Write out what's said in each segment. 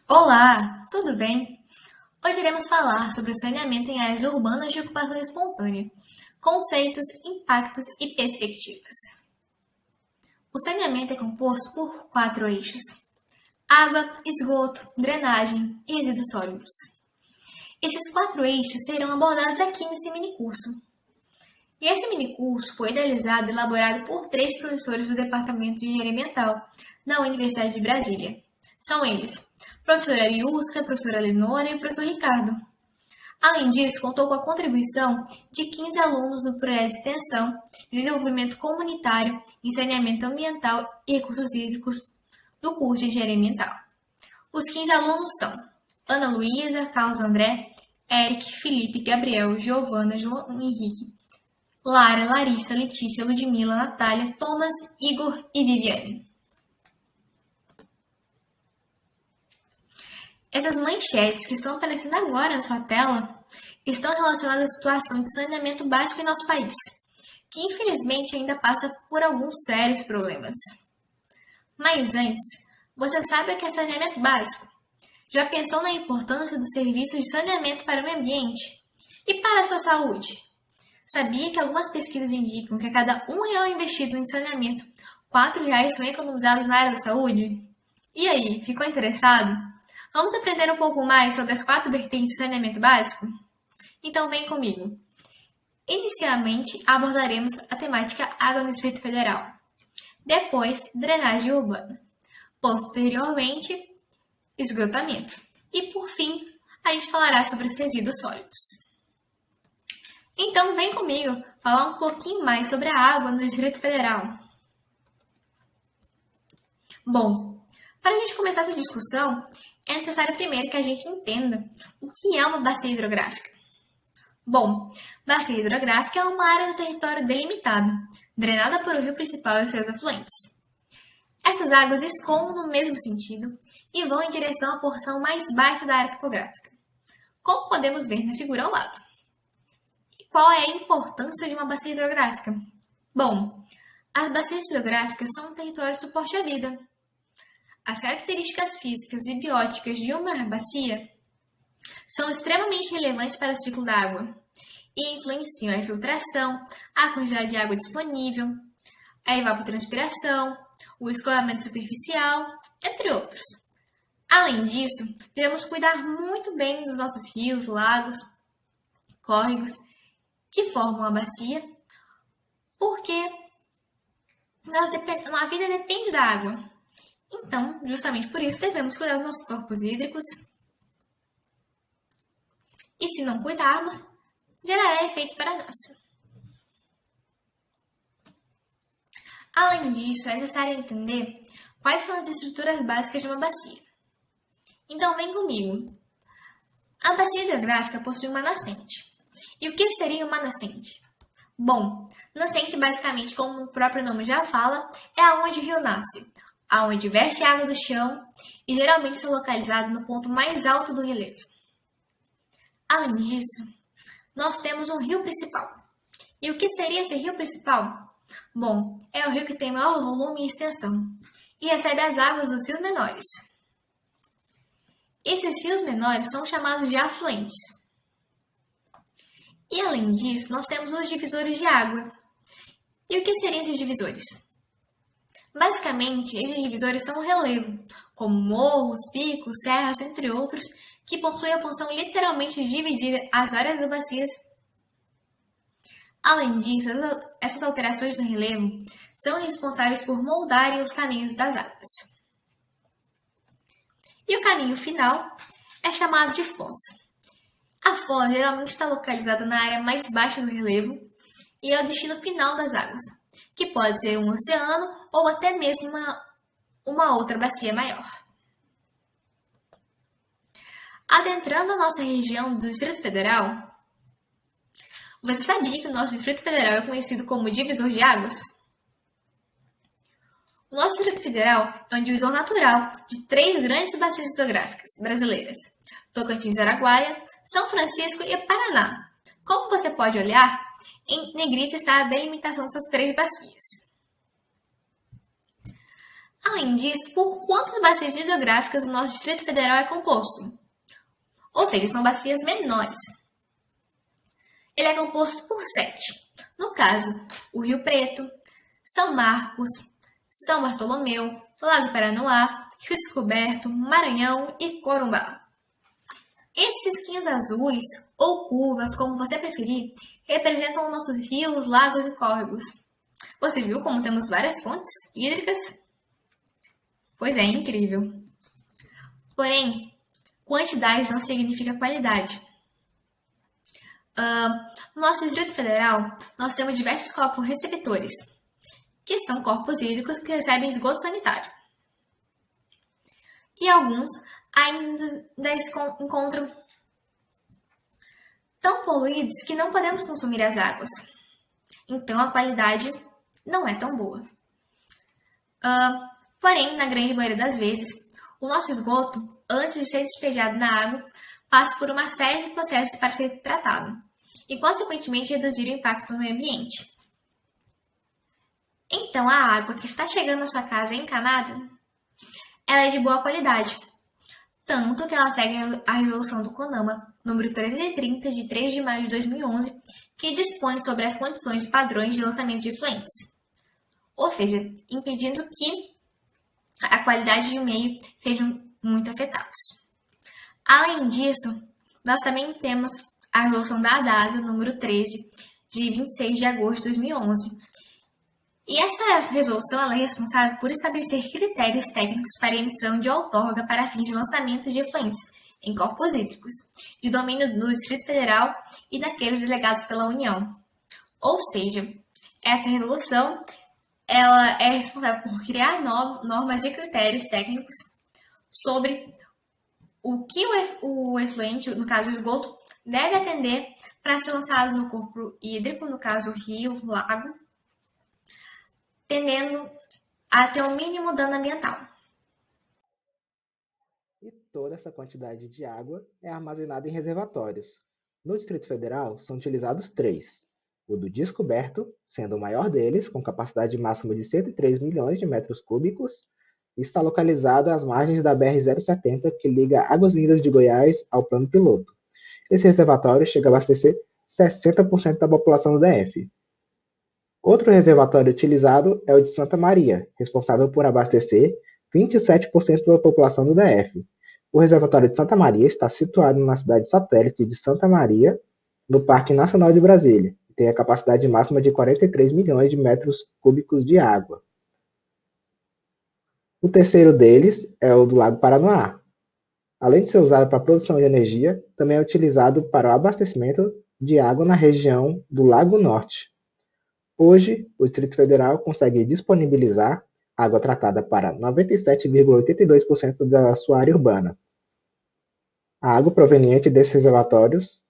Olá, tudo bem? Hoje iremos falar sobre o saneamento em áreas urbanas de ocupação espontânea, conceitos, impactos e perspectivas. O saneamento é composto por quatro eixos: água, esgoto, drenagem e resíduos sólidos. Esses quatro eixos serão abordados aqui nesse minicurso. E esse minicurso foi idealizado e elaborado por três professores do Departamento de Engenharia Ambiental da Universidade de Brasília. São eles: professora Ariusca, professora Lenora e o professor Ricardo. Além disso, contou com a contribuição de 15 alunos do projeto de extensão de desenvolvimento comunitário em saneamento ambiental e recursos hídricos do curso de engenharia ambiental. Os 15 alunos são Ana Luísa, Carlos André, Eric, Felipe, Gabriel, Giovana, João Henrique, Lara, Larissa, Letícia, Ludmila, Natália, Thomas, Igor e Viviane. Essas manchetes que estão aparecendo agora na sua tela estão relacionadas à situação de saneamento básico em nosso país, que infelizmente ainda passa por alguns sérios problemas. Mas antes, você sabe o que é saneamento básico? Já pensou na importância dos serviços de saneamento para o meio ambiente e para a sua saúde? Sabia que algumas pesquisas indicam que a cada R$ 1 investido em saneamento, R$ 4 são economizados na área da saúde? E aí, ficou interessado? Vamos aprender um pouco mais sobre as quatro vertentes de saneamento básico? Então vem comigo. Inicialmente abordaremos a temática água no Distrito Federal. Depois, drenagem urbana. Posteriormente, esgotamento. E por fim, a gente falará sobre os resíduos sólidos. Então vem comigo falar um pouquinho mais sobre a água no Distrito Federal. Bom, para a gente começar essa discussão, é necessário primeiro que a gente entenda o que é uma bacia hidrográfica. Bom, bacia hidrográfica é uma área do território delimitada, drenada por o rio principal e seus afluentes. Essas águas escoam no mesmo sentido e vão em direção à porção mais baixa da área topográfica, como podemos ver na figura ao lado. E qual é a importância de uma bacia hidrográfica? Bom, as bacias hidrográficas são um território de suporte à vida. As características físicas e bióticas de uma bacia são extremamente relevantes para o ciclo da água e influenciam a infiltração, a quantidade de água disponível, a evapotranspiração, o escoamento superficial, entre outros. Além disso, devemos cuidar muito bem dos nossos rios, lagos, córregos que formam a bacia, porque a vida depende da água. Então, justamente por isso, devemos cuidar dos nossos corpos hídricos. E se não cuidarmos, gerará efeito para nós. Além disso, é necessário entender quais são as estruturas básicas de uma bacia. Então, vem comigo. A bacia hidrográfica possui uma nascente. E o que seria uma nascente? Bom, nascente, basicamente, como o próprio nome já fala, é aonde o rio nasce, aonde verte a água do chão e geralmente está localizado no ponto mais alto do relevo. Além disso, nós temos um rio principal. E o que seria esse rio principal? Bom, é o rio que tem maior volume e extensão e recebe as águas dos rios menores. Esses rios menores são chamados de afluentes. E além disso, nós temos os divisores de água. E o que seriam esses divisores? Basicamente, esses divisores são o relevo, como morros, picos, serras, entre outros, que possuem a função literalmente de dividir as áreas das bacias. Além disso, essas alterações no relevo são responsáveis por moldarem os caminhos das águas. E o caminho final é chamado de fossa. A fossa geralmente está localizada na área mais baixa do relevo e é o destino final das águas, que pode ser um oceano ou até mesmo uma outra bacia maior. Adentrando a nossa região do Distrito Federal, você sabia que o nosso Distrito Federal é conhecido como divisor de águas? O nosso Distrito Federal é um divisor natural de três grandes bacias hidrográficas brasileiras: Tocantins, Araguaia, São Francisco e Paraná. Como você pode olhar, em negrita está a delimitação dessas três bacias. Além disso, por quantas bacias hidrográficas o nosso Distrito Federal é composto? Ou seja, são bacias menores. Ele é composto por 7. No caso, o Rio Preto, São Marcos, São Bartolomeu, Lago Paranoá, Rio Descoberto, Maranhão e Corumbá. Esses risquinhos azuis, ou curvas, como você preferir, representam nossos rios, lagos e córregos. Você viu como temos várias fontes hídricas? Pois é, incrível. Porém, quantidade não significa qualidade. No nosso Distrito Federal, nós temos diversos corpos receptores, que são corpos hídricos que recebem esgoto sanitário. E alguns ainda se encontram tão poluídos que não podemos consumir as águas. Então a qualidade não é tão boa. Porém, na grande maioria das vezes, o nosso esgoto, antes de ser despejado na água, passa por uma série de processos para ser tratado e, consequentemente, reduzir o impacto no meio ambiente. Então, a água que está chegando na sua casa encanada, ela é de boa qualidade, tanto que ela segue a resolução do CONAMA, número 1330, de 3 de maio de 2011, que dispõe sobre as condições e padrões de lançamento de efluentes, ou seja, impedindo que a qualidade de meio sejam muito afetados. Além disso, nós também temos a resolução da ADASA, número 13, de 26 de agosto de 2011. E essa resolução ela é responsável por estabelecer critérios técnicos para a emissão de outorga para fins de lançamento de efluentes em corpos hídricos, de domínio do Distrito Federal e daqueles delegados pela União. Ou seja, essa resolução ela é responsável por criar normas e critérios técnicos sobre o que o efluente, no caso o esgoto, deve atender para ser lançado no corpo hídrico, no caso rio, lago, tendendo a ter um mínimo dano ambiental. E toda essa quantidade de água é armazenada em reservatórios. No Distrito Federal, são utilizados 3. O do Descoberto, sendo o maior deles, com capacidade máxima de 103 milhões de metros cúbicos, está localizado às margens da BR-070, que liga Águas Lindas de Goiás ao Plano Piloto. Esse reservatório chega a abastecer 60% da população do DF. Outro reservatório utilizado é o de Santa Maria, responsável por abastecer 27% da população do DF. O reservatório de Santa Maria está situado na cidade satélite de Santa Maria, no Parque Nacional de Brasília, e tem a capacidade máxima de 43 milhões de metros cúbicos de água. O terceiro deles é o do Lago Paranoá. Além de ser usado para a produção de energia, também é utilizado para o abastecimento de água na região do Lago Norte. Hoje, o Distrito Federal consegue disponibilizar água tratada para 97,82% da sua área urbana. A água proveniente desses reservatórios,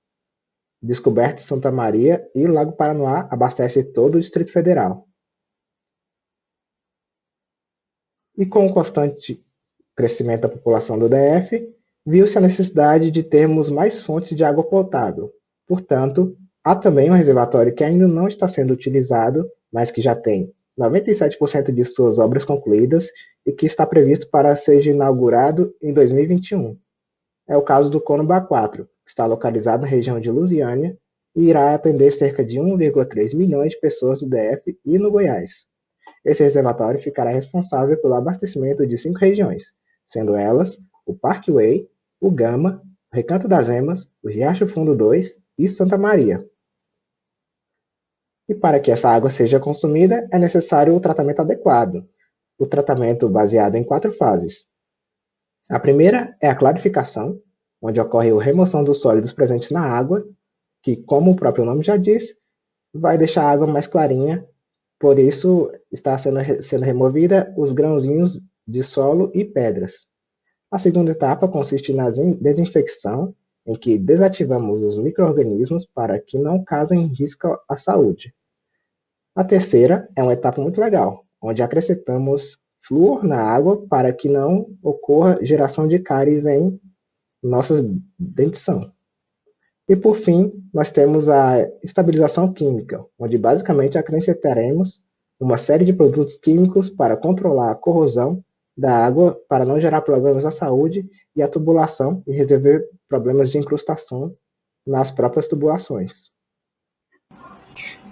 Descoberto, Santa Maria e Lago Paranoá, abastece todo o Distrito Federal. E com o constante crescimento da população do DF, viu-se a necessidade de termos mais fontes de água potável. Portanto, há também um reservatório que ainda não está sendo utilizado, mas que já tem 97% de suas obras concluídas e que está previsto para ser inaugurado em 2021. É o caso do Corumbá 4, que está localizado na região de Lusiânia e irá atender cerca de 1,3 milhões de pessoas do DF e no Goiás. Esse reservatório ficará responsável pelo abastecimento de 5 regiões, sendo elas o Parkway, o Gama, o Recanto das Emas, o Riacho Fundo 2 e Santa Maria. E para que essa água seja consumida, é necessário o tratamento adequado. O tratamento baseado em 4 fases. A primeira é a clarificação, onde ocorre a remoção dos sólidos presentes na água, que, como o próprio nome já diz, vai deixar a água mais clarinha, por isso está sendo removida os grãozinhos de solo e pedras. A segunda etapa consiste na desinfecção, em que desativamos os micro-organismos para que não causem risco à saúde. A terceira é uma etapa muito legal, onde acrescentamos flúor na água para que não ocorra geração de cáries em nossa dentição. E por fim, nós temos a estabilização química, onde basicamente acrescentaremos uma série de produtos químicos para controlar a corrosão da água para não gerar problemas à saúde e à tubulação e resolver problemas de incrustação nas próprias tubulações.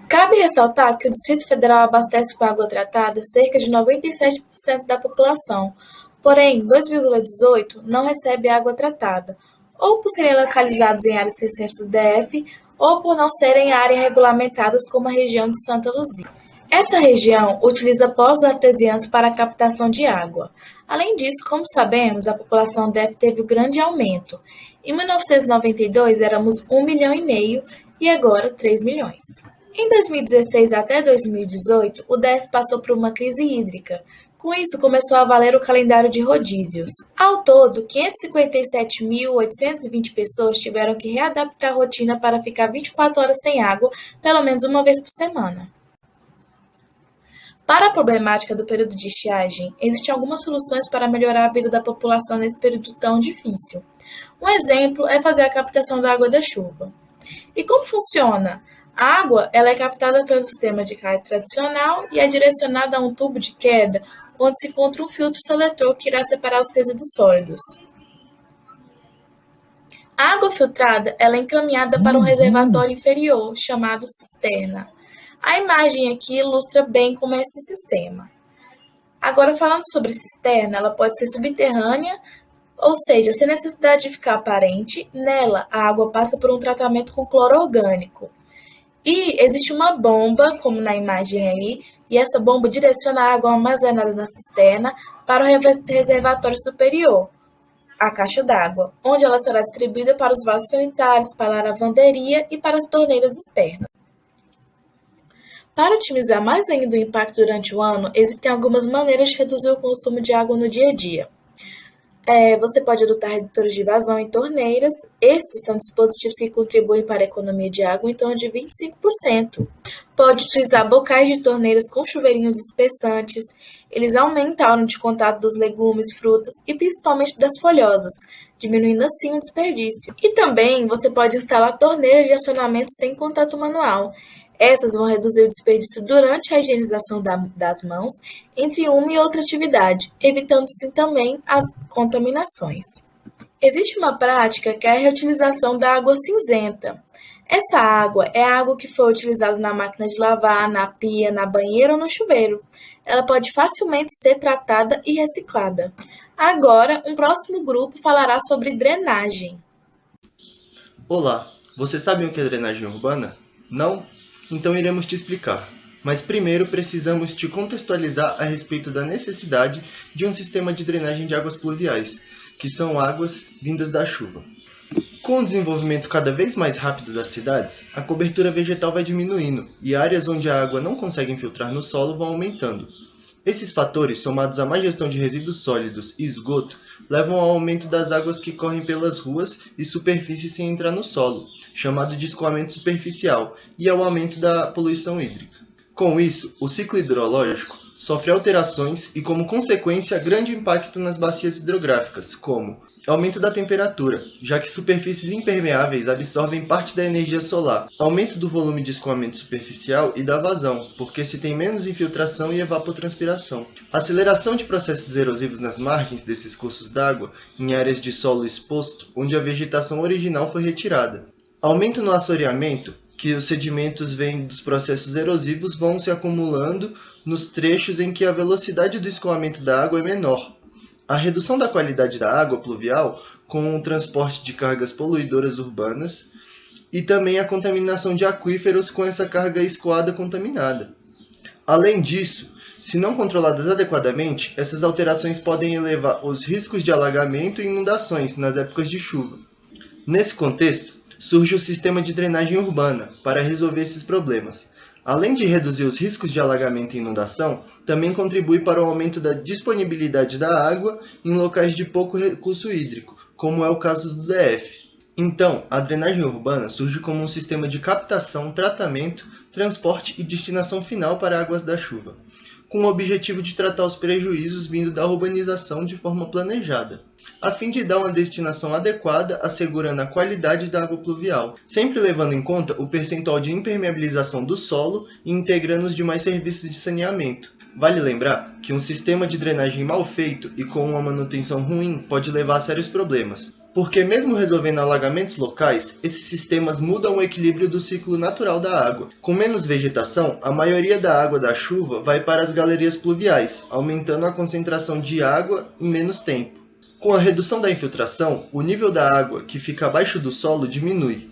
Cabe ressaltar que o Distrito Federal abastece com água tratada cerca de 97% da população, porém, 2,18% não recebe água tratada, ou por serem localizados em áreas recentes do DF, ou por não serem áreas regulamentadas como a região de Santa Luzia. Essa região utiliza poços artesianos para a captação de água. Além disso, como sabemos, a população DF teve um grande aumento. Em 1992 éramos 1,5 milhão e agora 3 milhões. Em 2016 até 2018, o DF passou por uma crise hídrica. Com isso, começou a valer o calendário de rodízios. Ao todo, 557.820 pessoas tiveram que readaptar a rotina para ficar 24 horas sem água, pelo menos uma vez por semana. Para a problemática do período de estiagem, existem algumas soluções para melhorar a vida da população nesse período tão difícil. Um exemplo é fazer a captação da água da chuva. E como funciona? A água ela é captada pelo sistema de caixa tradicional e é direcionada a um tubo de queda, onde se encontra um filtro seletor que irá separar os resíduos sólidos. A água filtrada ela é encaminhada para um reservatório inferior, chamado cisterna. A imagem aqui ilustra bem como é esse sistema. Agora, falando sobre cisterna, ela pode ser subterrânea, ou seja, sem necessidade de ficar aparente. Nela, a água passa por um tratamento com cloro orgânico. E existe uma bomba, como na imagem aí, e essa bomba direciona a água armazenada na cisterna para o reservatório superior, a caixa d'água, onde ela será distribuída para os vasos sanitários, para a lavanderia e para as torneiras externas. Para otimizar mais ainda o impacto durante o ano, existem algumas maneiras de reduzir o consumo de água no dia a dia. Você pode adotar redutores de vazão em torneiras. Esses são dispositivos que contribuem para a economia de água em torno de 25%. Pode utilizar bocais de torneiras com chuveirinhos espessantes. Eles aumentam a hora de contato dos legumes, frutas e principalmente das folhosas, diminuindo assim o desperdício. E também você pode instalar torneiras de acionamento sem contato manual. Essas vão reduzir o desperdício durante a higienização das mãos entre uma e outra atividade, evitando assim também as contaminações. Existe uma prática que é a reutilização da água cinzenta. Essa água é a água que foi utilizada na máquina de lavar, na pia, na banheira ou no chuveiro. Ela pode facilmente ser tratada e reciclada. Agora, um próximo grupo falará sobre drenagem. Olá, você sabe o que é drenagem urbana? Não? Então iremos te explicar. Mas primeiro precisamos te contextualizar a respeito da necessidade de um sistema de drenagem de águas pluviais, que são águas vindas da chuva. Com o desenvolvimento cada vez mais rápido das cidades, a cobertura vegetal vai diminuindo e áreas onde a água não consegue infiltrar no solo vão aumentando. Esses fatores, somados à má gestão de resíduos sólidos e esgoto, levam ao aumento das águas que correm pelas ruas e superfícies sem entrar no solo, chamado de escoamento superficial, e ao aumento da poluição hídrica. Com isso, o ciclo hidrológico sofre alterações e, como consequência, grande impacto nas bacias hidrográficas, como aumento da temperatura, já que superfícies impermeáveis absorvem parte da energia solar, aumento do volume de escoamento superficial e da vazão, porque se tem menos infiltração e evapotranspiração, aceleração de processos erosivos nas margens desses cursos d'água, em áreas de solo exposto, onde a vegetação original foi retirada, aumento no assoreamento, que os sedimentos vêm dos processos erosivos vão se acumulando nos trechos em que a velocidade do escoamento da água é menor. A redução da qualidade da água pluvial com o transporte de cargas poluidoras urbanas e também a contaminação de aquíferos com essa carga escoada contaminada. Além disso, se não controladas adequadamente, essas alterações podem elevar os riscos de alagamento e inundações nas épocas de chuva. Nesse contexto, surge o sistema de drenagem urbana para resolver esses problemas. Além de reduzir os riscos de alagamento e inundação, também contribui para o aumento da disponibilidade da água em locais de pouco recurso hídrico, como é o caso do DF. Então, a drenagem urbana surge como um sistema de captação, tratamento, transporte e destinação final para águas da chuva, com o objetivo de tratar os prejuízos vindo da urbanização de forma planejada, a fim de dar uma destinação adequada, assegurando a qualidade da água pluvial, sempre levando em conta o percentual de impermeabilização do solo e integrando os demais serviços de saneamento, Vale lembrar que um sistema de drenagem mal feito e com uma manutenção ruim pode levar a sérios problemas, porque mesmo resolvendo alagamentos locais, esses sistemas mudam o equilíbrio do ciclo natural da água. Com menos vegetação, a maioria da água da chuva vai para as galerias pluviais, aumentando a concentração de água em menos tempo. Com a redução da infiltração, o nível da água que fica abaixo do solo diminui.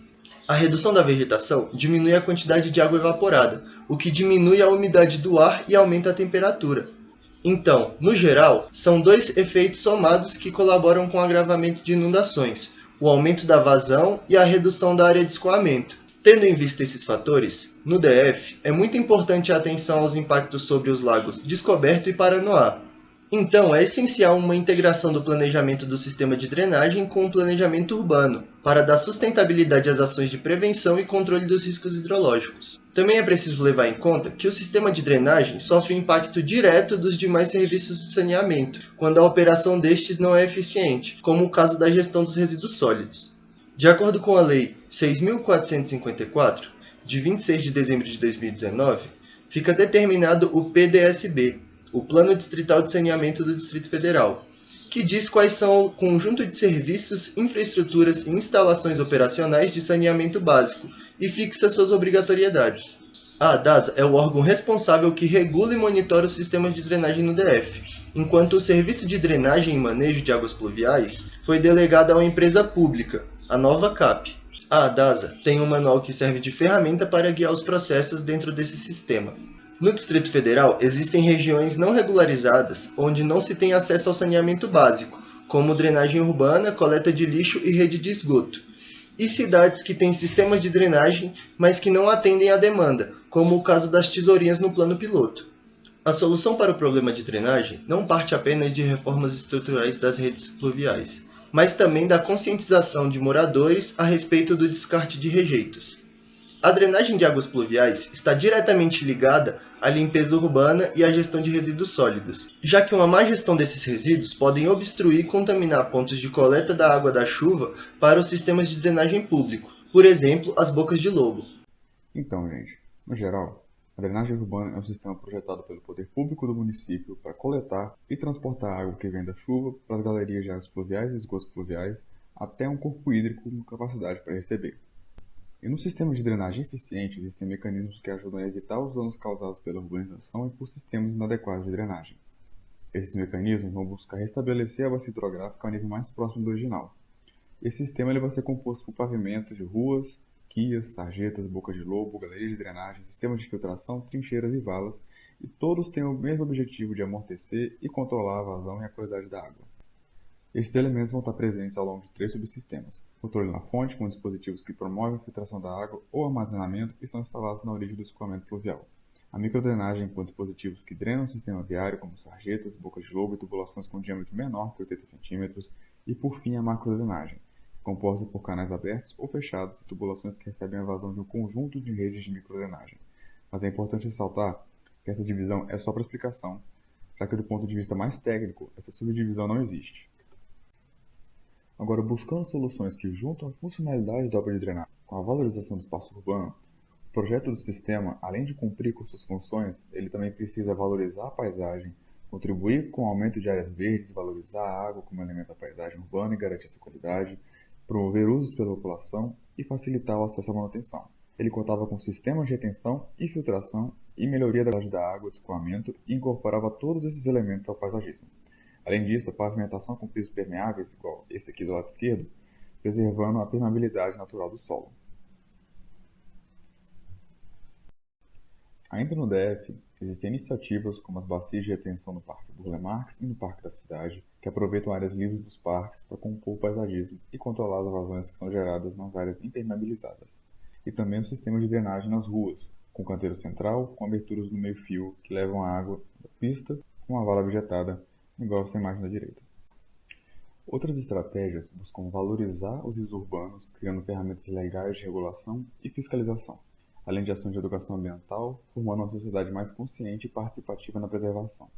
A redução da vegetação diminui a quantidade de água evaporada, o que diminui a umidade do ar e aumenta a temperatura. Então, no geral, são dois efeitos somados que colaboram com o agravamento de inundações: o aumento da vazão e a redução da área de escoamento. Tendo em vista esses fatores, no DF é muito importante a atenção aos impactos sobre os lagos Descoberto e Paranoá. Então, é essencial uma integração do planejamento do sistema de drenagem com o planejamento urbano, para dar sustentabilidade às ações de prevenção e controle dos riscos hidrológicos. Também é preciso levar em conta que o sistema de drenagem sofre impacto direto dos demais serviços de saneamento, quando a operação destes não é eficiente, como o caso da gestão dos resíduos sólidos. De acordo com a Lei 6.454, de 26 de dezembro de 2019, fica determinado o PDSB, o Plano Distrital de Saneamento do Distrito Federal, que diz quais são o conjunto de serviços, infraestruturas e instalações operacionais de saneamento básico e fixa suas obrigatoriedades. A DASA é o órgão responsável que regula e monitora os sistemas de drenagem no DF, enquanto o Serviço de Drenagem e Manejo de Águas Pluviais foi delegado a uma empresa pública, a Nova Cap. A DASA tem um manual que serve de ferramenta para guiar os processos dentro desse sistema. No Distrito Federal, existem regiões não regularizadas onde não se tem acesso ao saneamento básico, como drenagem urbana, coleta de lixo e rede de esgoto, e cidades que têm sistemas de drenagem, mas que não atendem à demanda, como o caso das Tesourinhas no plano piloto. A solução para o problema de drenagem não parte apenas de reformas estruturais das redes pluviais, mas também da conscientização de moradores a respeito do descarte de rejeitos. A drenagem de águas pluviais está diretamente ligada à limpeza urbana e à gestão de resíduos sólidos, já que uma má gestão desses resíduos podem obstruir e contaminar pontos de coleta da água da chuva para os sistemas de drenagem público, por exemplo, as bocas de lobo. Então, gente, no geral, a drenagem urbana é um sistema projetado pelo poder público do município para coletar e transportar a água que vem da chuva para as galerias de águas pluviais e esgotos pluviais até um corpo hídrico com capacidade para receber. E no sistema de drenagem eficiente, existem mecanismos que ajudam a evitar os danos causados pela urbanização e por sistemas inadequados de drenagem. Esses mecanismos vão buscar restabelecer a bacia hidrográfica ao nível mais próximo do original. Esse sistema ele vai ser composto por pavimentos de ruas, quias, sarjetas, bocas de lobo, galerias de drenagem, sistemas de filtração, trincheiras e valas, e todos têm o mesmo objetivo de amortecer e controlar a vazão e a qualidade da água. Esses elementos vão estar presentes ao longo de 3 subsistemas: controle na fonte, com dispositivos que promovem a filtração da água ou armazenamento e são instalados na origem do escoamento pluvial; a microdrenagem, com dispositivos que drenam o sistema viário, como sarjetas, bocas de lobo e tubulações com diâmetro menor que 80 cm; e por fim a macrodrenagem, composta por canais abertos ou fechados e tubulações que recebem a vazão de um conjunto de redes de microdrenagem. Mas é importante ressaltar que essa divisão é só para explicação, já que do ponto de vista mais técnico, essa subdivisão não existe. Agora, buscando soluções que juntam a funcionalidade da obra de drenagem com a valorização do espaço urbano, o projeto do sistema, além de cumprir com suas funções, ele também precisa valorizar a paisagem, contribuir com o aumento de áreas verdes, valorizar a água como elemento da paisagem urbana e garantir sua qualidade, promover usos pela população e facilitar o acesso à manutenção. Ele contava com sistemas de retenção e filtração e melhoria da qualidade da água de escoamento e incorporava todos esses elementos ao paisagismo. Além disso, a pavimentação com pisos permeáveis, igual esse aqui do lado esquerdo, preservando a permeabilidade natural do solo. Ainda no DF, existem iniciativas como as bacias de retenção no Parque Burle Marx e no Parque da Cidade, que aproveitam áreas livres dos parques para compor o paisagismo e controlar as vazões que são geradas nas áreas impermeabilizadas. E também o sistema de drenagem nas ruas, com canteiro central, com aberturas no meio-fio que levam a água da pista com uma vala vegetada, igual essa imagem da direita. Outras estratégias buscam valorizar os rios urbanos, criando ferramentas legais de regulação e fiscalização, além de ações de educação ambiental, formando uma sociedade mais consciente e participativa na preservação.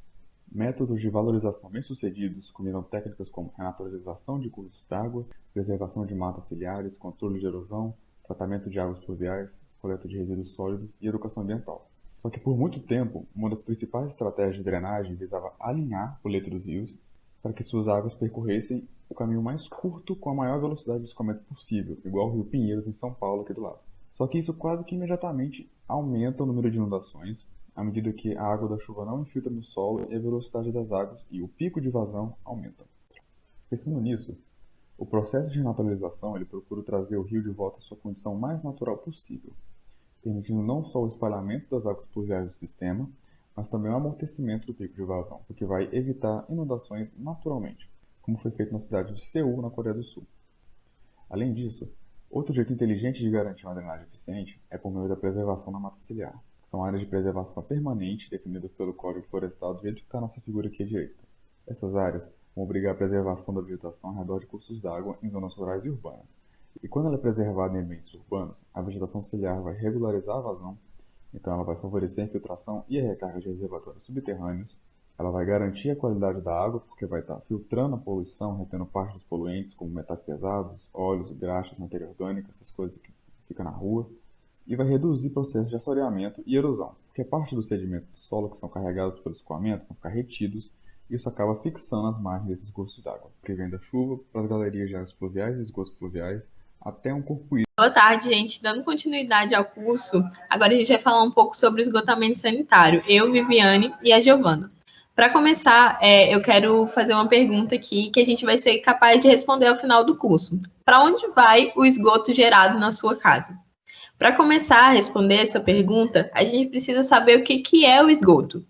Métodos de valorização bem-sucedidos combinam técnicas como renaturalização de cursos d'água, preservação de matas ciliares, controle de erosão, tratamento de águas pluviais, coleta de resíduos sólidos e educação ambiental. Só que por muito tempo, uma das principais estratégias de drenagem visava alinhar o leito dos rios para que suas águas percorressem o caminho mais curto com a maior velocidade de escoamento possível, igual o Rio Pinheiros em São Paulo aqui do lado. Só que isso quase que imediatamente aumenta o número de inundações, à medida que a água da chuva não infiltra no solo e a velocidade das águas e o pico de vazão aumentam. Pensando nisso, o processo de renaturalização ele procura trazer o rio de volta à sua condição mais natural possível, permitindo não só o espalhamento das águas pluviais do sistema, mas também o amortecimento do pico de vazão, o que vai evitar inundações naturalmente, como foi feito na cidade de Seul, na Coreia do Sul. Além disso, outro jeito inteligente de garantir uma drenagem eficiente é por meio da preservação da mata ciliar, que são áreas de preservação permanente definidas pelo Código Florestal do jeito que está nessa figura aqui à direita. Essas áreas vão obrigar a preservação da vegetação ao redor de cursos d'água em zonas rurais e urbanas. E quando ela é preservada em ambientes urbanos, a vegetação ciliar vai regularizar a vazão, então ela vai favorecer a infiltração e a recarga de reservatórios subterrâneos, ela vai garantir a qualidade da água, porque vai estar filtrando a poluição, retendo parte dos poluentes, como metais pesados, óleos, graxas, matéria orgânica, essas coisas que ficam na rua, e vai reduzir processos de assoreamento e erosão, porque parte dos sedimentos do solo que são carregados pelo escoamento vão ficar retidos, e isso acaba fixando as margens desses cursos d'água, que vem da chuva para as galerias de águas pluviais e esgotos pluviais, até um corpo hídrico. Boa tarde, gente. Dando continuidade ao curso, agora a gente vai falar um pouco sobre o esgotamento sanitário. Eu, Viviane e a Giovana. Para começar, eu quero fazer uma pergunta aqui que a gente vai ser capaz de responder ao final do curso. Para onde vai o esgoto gerado na sua casa? Para começar a responder essa pergunta, a gente precisa saber o que é o esgoto.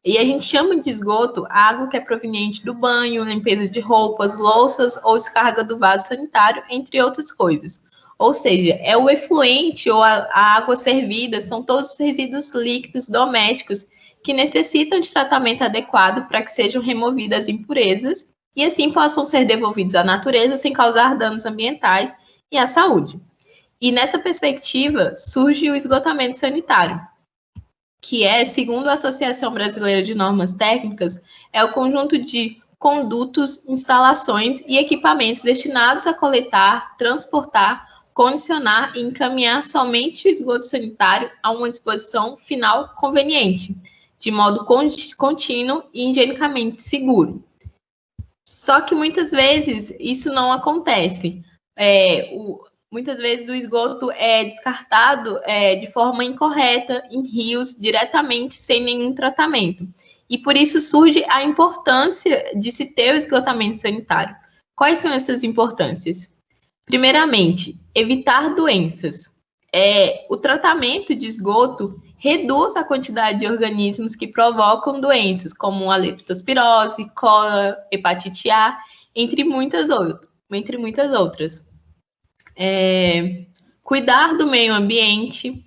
E a gente chama de esgoto a água que é proveniente do banho, limpeza de roupas, louças ou descarga do vaso sanitário, entre outras coisas. Ou seja, é o efluente ou a água servida, são todos os resíduos líquidos domésticos que necessitam de tratamento adequado para que sejam removidas as impurezas e assim possam ser devolvidos à natureza sem causar danos ambientais e à saúde. E nessa perspectiva surge o esgotamento sanitário, que é, segundo a Associação Brasileira de Normas Técnicas, é o conjunto de condutos, instalações e equipamentos destinados a coletar, transportar, condicionar e encaminhar somente o esgoto sanitário a uma disposição final conveniente, de modo contínuo e higienicamente seguro. Só que muitas vezes isso não acontece. Muitas vezes o esgoto é descartado de forma incorreta em rios, diretamente, sem nenhum tratamento. E por isso surge a importância de se ter o esgotamento sanitário. Quais são essas importâncias? Primeiramente, evitar doenças. O tratamento de esgoto reduz a quantidade de organismos que provocam doenças, como a leptospirose, cólera, hepatite A, entre muitas outras. Cuidar do meio ambiente,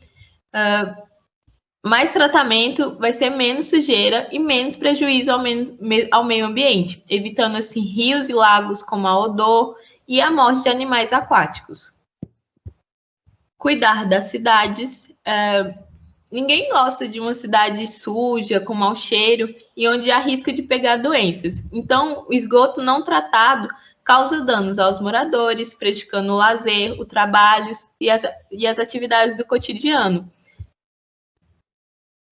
mais tratamento vai ser menos sujeira e menos prejuízo ao meio ambiente, evitando assim rios e lagos com mau odor e a morte de animais aquáticos. Cuidar das cidades. Ninguém gosta de uma cidade suja, com mau cheiro e onde há risco de pegar doenças. Então, o esgoto não tratado causa danos aos moradores, prejudicando o lazer, o trabalho e as atividades do cotidiano.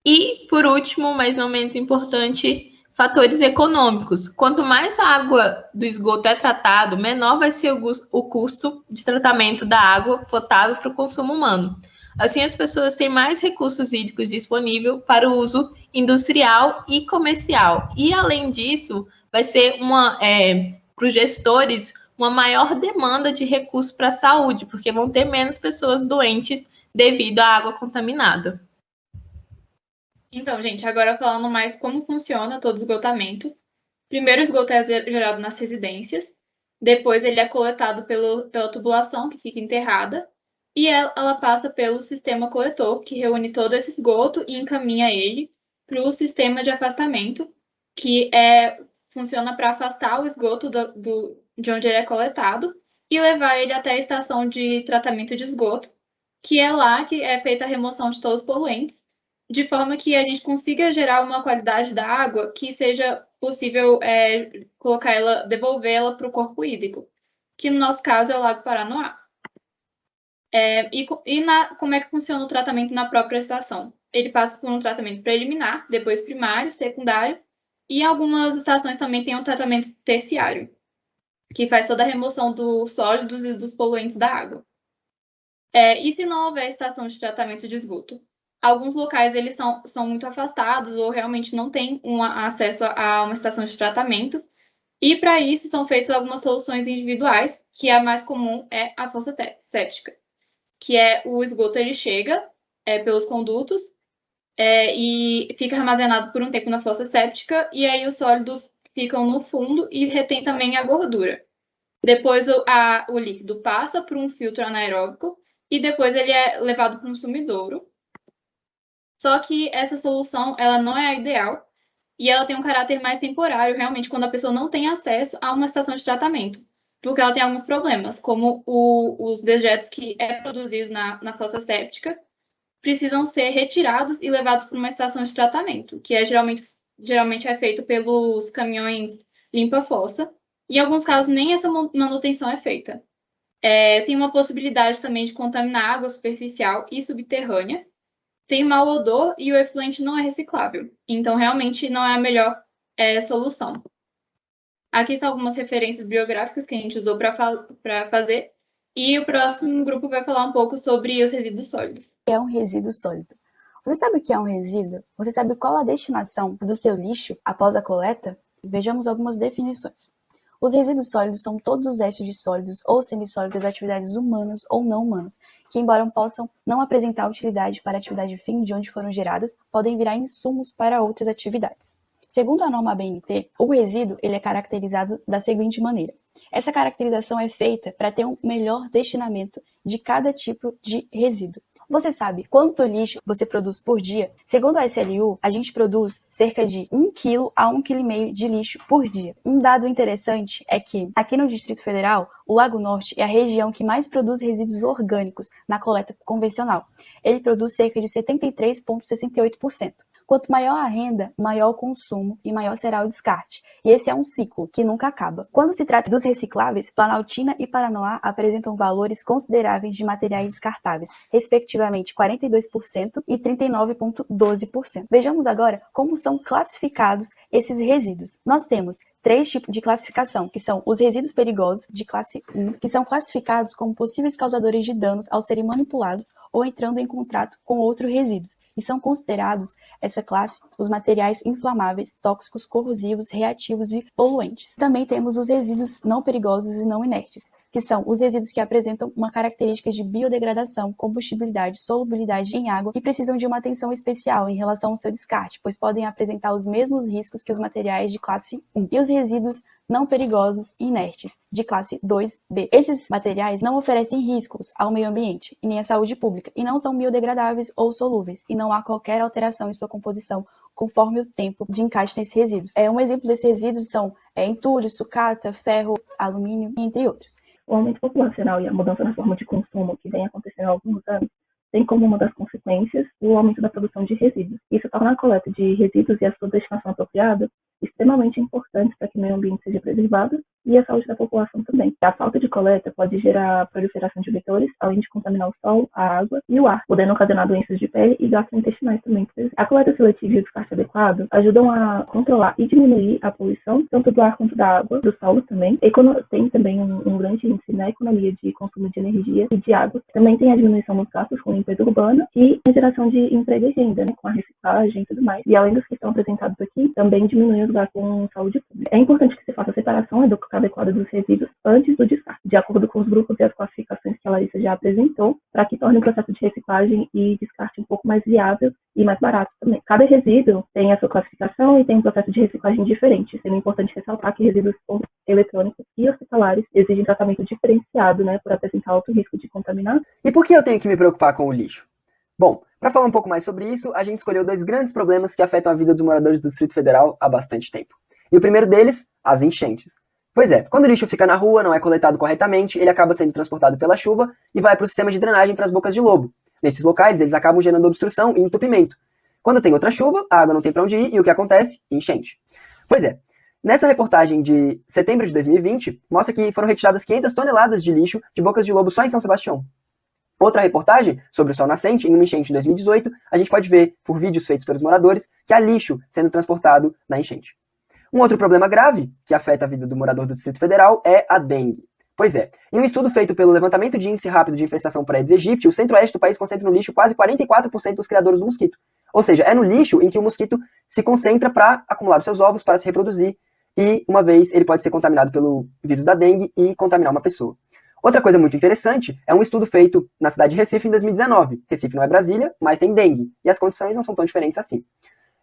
E, por último, mas não menos importante, fatores econômicos. Quanto mais a água do esgoto é tratado, menor vai ser o custo de tratamento da água potável para o consumo humano. Assim, as pessoas têm mais recursos hídricos disponíveis para o uso industrial e comercial. E, além disso, vai ser para os gestores, uma maior demanda de recursos para a saúde, porque vão ter menos pessoas doentes devido à água contaminada. Então, gente, agora falando mais como funciona todo o esgotamento. Primeiro, o esgoto é gerado nas residências, depois ele é coletado pela tubulação, que fica enterrada, e ela passa pelo sistema coletor, que reúne todo esse esgoto e encaminha ele para o sistema de afastamento, que funciona para afastar o esgoto de onde ele é coletado e levar ele até a estação de tratamento de esgoto, que é lá que é feita a remoção de todos os poluentes, de forma que a gente consiga gerar uma qualidade da água que seja possível devolvê-la para o corpo hídrico, que no nosso caso é o Lago Paranoá. Como é que funciona o tratamento na própria estação? ele passa por um tratamento preliminar, depois primário, secundário, e em algumas estações também tem um tratamento terciário, que faz toda a remoção dos sólidos e dos poluentes da água. E se não houver estação de tratamento de esgoto? Alguns locais eles são muito afastados ou realmente não têm acesso a uma estação de tratamento, e para isso são feitas algumas soluções individuais, que a mais comum é a fossa séptica, que é o esgoto ele chega pelos condutos e fica armazenado por um tempo na fossa séptica, e aí os sólidos ficam no fundo e retém também a gordura. Depois o líquido passa por um filtro anaeróbico e depois ele é levado para um sumidouro. Só que essa solução ela não é a ideal e ela tem um caráter mais temporário, realmente, quando a pessoa não tem acesso a uma estação de tratamento, porque ela tem alguns problemas, como os dejetos que é produzido na fossa séptica precisam ser retirados e levados para uma estação de tratamento, que geralmente é feito pelos caminhões limpa-fossa, e em alguns casos nem essa manutenção é feita. Tem uma possibilidade também de contaminar água superficial e subterrânea, tem mau odor e o efluente não é reciclável. Então, realmente, não é a melhor solução. Aqui são algumas referências bibliográficas que a gente usou para fazer. E o próximo grupo vai falar um pouco sobre os resíduos sólidos. O que é um resíduo sólido? Você sabe o que é um resíduo? Você sabe qual a destinação do seu lixo após a coleta? Vejamos algumas definições. Os resíduos sólidos são todos os restos de sólidos ou semissólidos das atividades humanas ou não humanas, que, embora possam não apresentar utilidade para a atividade fim de onde foram geradas, podem virar insumos para outras atividades. Segundo a norma ABNT, o resíduo ele é caracterizado da seguinte maneira. Essa caracterização é feita para ter um melhor destinamento de cada tipo de resíduo. Você sabe quanto lixo você produz por dia? Segundo a SLU, a gente produz cerca de 1 kg a 1,5 kg de lixo por dia. Um dado interessante é que, aqui no Distrito Federal, o Lago Norte é a região que mais produz resíduos orgânicos na coleta convencional. Ele produz cerca de 73,68%. Quanto maior a renda, maior o consumo e maior será o descarte. E esse é um ciclo que nunca acaba. Quando se trata dos recicláveis, Planaltina e Paranoá apresentam valores consideráveis de materiais descartáveis, respectivamente 42% e 39,12%. Vejamos agora como são classificados esses resíduos. Nós temos 3 tipos de classificação, que são os resíduos perigosos de classe 1, que são classificados como possíveis causadores de danos ao serem manipulados ou entrando em contato com outros resíduos, e são considerados essa classe os materiais inflamáveis, tóxicos, corrosivos, reativos e poluentes. Também temos os resíduos não perigosos e não inertes, que são os resíduos que apresentam uma característica de biodegradação, combustibilidade, solubilidade em água e precisam de uma atenção especial em relação ao seu descarte, pois podem apresentar os mesmos riscos que os materiais de classe 1. E os resíduos não perigosos e inertes, de classe 2B. Esses materiais não oferecem riscos ao meio ambiente e nem à saúde pública, e não são biodegradáveis ou solúveis, e não há qualquer alteração em sua composição conforme o tempo de encaixe nesses resíduos. Um exemplo desses resíduos são entulho, sucata, ferro, alumínio, entre outros. O aumento populacional e a mudança na forma de consumo que vem acontecendo há alguns anos tem como uma das consequências o aumento da produção de resíduos. Isso torna a coleta de resíduos e a sua destinação apropriada extremamente importantes para que o meio ambiente seja preservado e a saúde da população também. A falta de coleta pode gerar proliferação de vetores, além de contaminar o sol, a água e o ar, podendo ocasionar doenças de pele e gastrointestinais também. A coleta seletiva e o descarte adequado ajudam a controlar e diminuir a poluição, tanto do ar quanto da água, do solo também. Tem também um grande índice na economia de consumo de energia e de água. Também tem a diminuição dos gastos com limpeza urbana e a geração de emprego e renda, com a reciclagem e tudo mais. E além dos que estão apresentados aqui, também diminui os gastos com saúde pública. É importante que se faça a separação adequada dos resíduos antes do descarte, de acordo com os grupos e as classificações que a Larissa já apresentou, para que torne o processo de reciclagem e descarte um pouco mais viável e mais barato também. Cada resíduo tem a sua classificação e tem um processo de reciclagem diferente, sendo importante ressaltar que resíduos eletrônicos e hospitalares exigem tratamento diferenciado, por apresentar alto risco de contaminar. E por que eu tenho que me preocupar com o lixo? Bom, para falar um pouco mais sobre isso, a gente escolheu 2 grandes problemas que afetam a vida dos moradores do Distrito Federal há bastante tempo. E o primeiro deles, as enchentes. Pois é, quando o lixo fica na rua, não é coletado corretamente, ele acaba sendo transportado pela chuva e vai para o sistema de drenagem para as bocas de lobo. Nesses locais, eles acabam gerando obstrução e entupimento. Quando tem outra chuva, a água não tem para onde ir e o que acontece? Enchente. Pois é, nessa reportagem de setembro de 2020, mostra que foram retiradas 500 toneladas de lixo de bocas de lobo só em São Sebastião. Outra reportagem sobre o sol nascente, em uma enchente em 2018, a gente pode ver, por vídeos feitos pelos moradores, que há lixo sendo transportado na enchente. Um outro problema grave que afeta a vida do morador do Distrito Federal é a dengue. Pois é, em um estudo feito pelo Levantamento de Índice Rápido de Infestação por Aedes aegypti, o centro-oeste do país concentra no lixo quase 44% dos criadores do mosquito. Ou seja, é no lixo em que o mosquito se concentra para acumular os seus ovos, para se reproduzir, e uma vez ele pode ser contaminado pelo vírus da dengue e contaminar uma pessoa. Outra coisa muito interessante é um estudo feito na cidade de Recife em 2019. Recife não é Brasília, mas tem dengue, e as condições não são tão diferentes assim.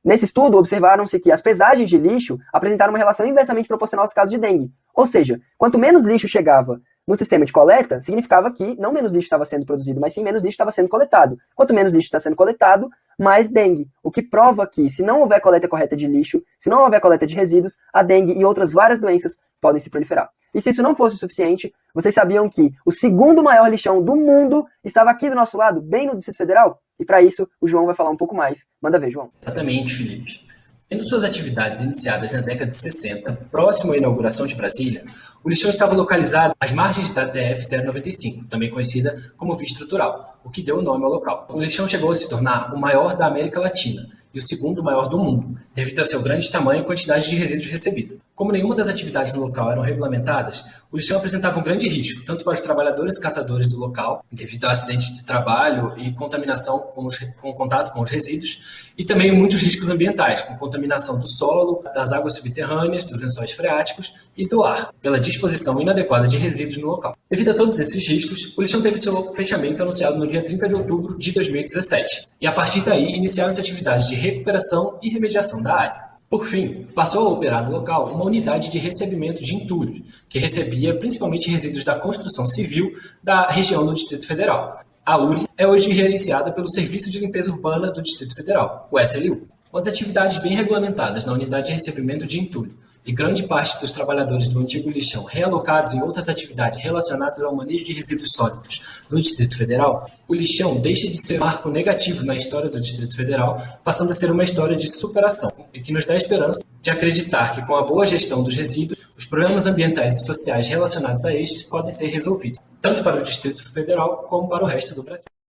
Nesse estudo, observaram-se que as pesagens de lixo apresentaram uma relação inversamente proporcional aos casos de dengue. Ou seja, quanto menos lixo chegava no sistema de coleta, significava que não menos lixo estava sendo produzido, mas sim menos lixo estava sendo coletado. Quanto menos lixo está sendo coletado, mais dengue. O que prova que, se não houver coleta correta de lixo, se não houver coleta de resíduos, a dengue e outras várias doenças podem se proliferar. E se isso não fosse o suficiente, vocês sabiam que o segundo maior lixão do mundo estava aqui do nosso lado, bem no Distrito Federal? E para isso, o João vai falar um pouco mais. Manda ver, João. Exatamente, Felipe. Tendo suas atividades iniciadas na década de 60, próximo à inauguração de Brasília, o lixão estava localizado às margens da DF-095, também conhecida como via estrutural, o que deu o nome ao local. O lixão chegou a se tornar o maior da América Latina e o segundo maior do mundo, devido ao seu grande tamanho e quantidade de resíduos recebidos. Como nenhuma das atividades no local eram regulamentadas, o lixão apresentava um grande risco, tanto para os trabalhadores e catadores do local, devido a acidentes de trabalho e contaminação com o contato com os resíduos, e também muitos riscos ambientais, com contaminação do solo, das águas subterrâneas, dos lençóis freáticos e do ar, pela disposição inadequada de resíduos no local. Devido a todos esses riscos, o lixão teve seu fechamento anunciado no dia 30 de outubro de 2017, e a partir daí iniciaram-se atividades de recuperação e remediação da área. Por fim, passou a operar no local uma unidade de recebimento de entulhos, que recebia principalmente resíduos da construção civil da região do Distrito Federal. A URI é hoje gerenciada pelo Serviço de Limpeza Urbana do Distrito Federal, o SLU. Com as atividades bem regulamentadas na unidade de recebimento de entulho e grande parte dos trabalhadores do antigo lixão realocados em outras atividades relacionadas ao manejo de resíduos sólidos no Distrito Federal, o lixão deixa de ser um marco negativo na história do Distrito Federal, passando a ser uma história de superação, e que nos dá a esperança de acreditar que, com a boa gestão dos resíduos, os problemas ambientais e sociais relacionados a estes podem ser resolvidos, tanto para o Distrito Federal como para o resto do Brasil.